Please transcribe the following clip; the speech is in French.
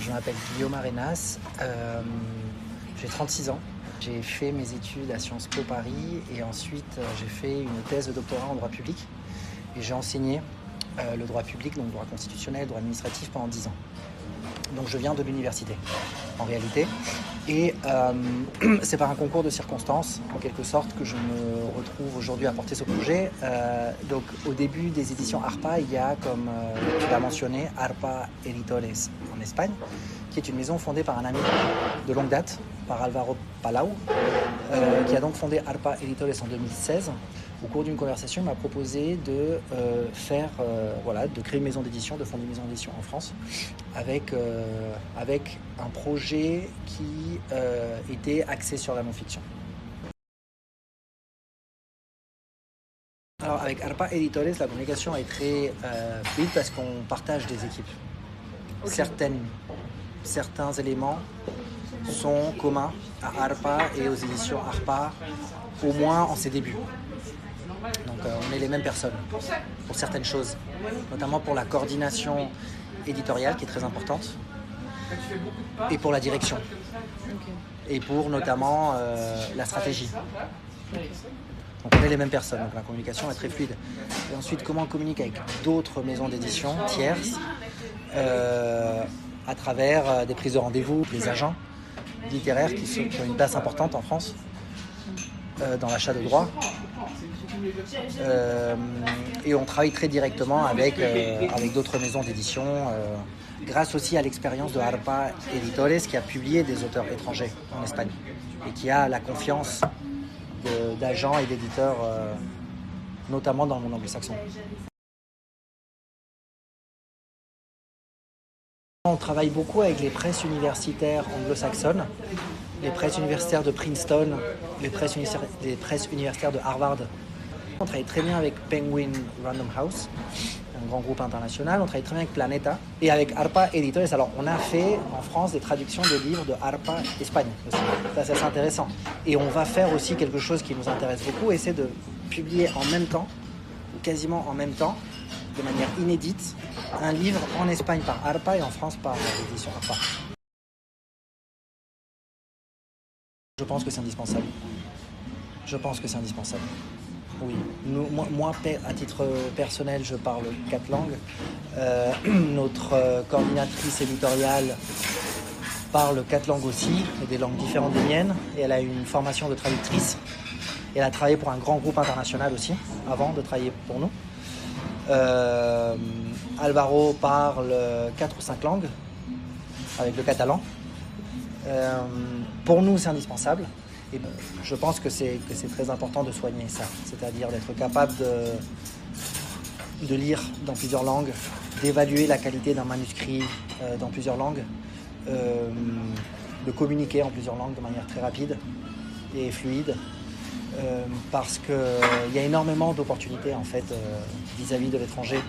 Je m'appelle Guillaume Arenas, j'ai 36 ans. J'ai fait mes études à Sciences Po Paris et ensuite j'ai fait une thèse de doctorat en droit public et j'ai enseigné le droit public, donc droit constitutionnel, droit administratif pendant 10 ans. Donc je viens de l'université en réalité et c'est par un concours de circonstances en quelque sorte que je me retrouve aujourd'hui à porter ce projet. Donc au début des éditions ARPA, il y a, comme tu l'as mentionné, ARPA Editores en Espagne, qui est une maison fondée par un ami de longue date, par Álvaro Palau, qui a donc fondé ARPA Editores en 2016. Au cours d'une conversation, il m'a proposé de de créer une maison d'édition, de fonder une maison d'édition en France, avec un projet qui était axé sur la non-fiction. Alors avec ARPA Editores, la communication est très fluide parce qu'on partage des équipes. Okay. Certains éléments sont communs à ARPA et aux éditions ARPA, au moins en ses débuts. Donc on est les mêmes personnes pour certaines choses, notamment pour la coordination éditoriale qui est très importante et pour la direction et pour notamment la stratégie. Donc on est les mêmes personnes, donc la communication est très fluide. Et ensuite, comment on communique avec d'autres maisons d'édition tierces à travers des prises de rendez-vous, des agents littéraires qui ont une place importante en France dans l'achat de droits. Et on travaille très directement avec d'autres maisons d'édition, grâce aussi à l'expérience de ARPA Editores qui a publié des auteurs étrangers en Espagne et qui a la confiance d'agents et d'éditeurs, notamment dans le monde anglo-saxon. On travaille beaucoup avec les presses universitaires anglo-saxonnes, les presses universitaires de Princeton, les presses universitaires de Harvard. On travaille très bien avec Penguin Random House, un grand groupe international. On travaille très bien avec Planeta et avec ARPA Editores. Alors, on a fait en France des traductions de livres de ARPA Espagne aussi. Ça, c'est assez intéressant. Et on va faire aussi quelque chose qui nous intéresse beaucoup, et c'est de publier en même temps, ou quasiment en même temps, de manière inédite, un livre en Espagne par ARPA et en France par l'édition ARPA. Je pense que c'est indispensable. Oui, moi, à titre personnel, je parle 4 langues. Notre coordinatrice éditoriale parle 4 langues aussi, et des langues différentes des miennes. Et elle a une formation de traductrice. Et elle a travaillé pour un grand groupe international aussi, avant de travailler pour nous. Álvaro parle 4 ou 5 langues, avec le catalan. Pour nous, c'est indispensable. Et je pense que c'est très important de soigner ça, c'est-à-dire d'être capable de lire dans plusieurs langues, d'évaluer la qualité d'un manuscrit dans plusieurs langues, de communiquer en plusieurs langues de manière très rapide et fluide, parce qu'il y a énormément d'opportunités en fait vis-à-vis de l'étranger.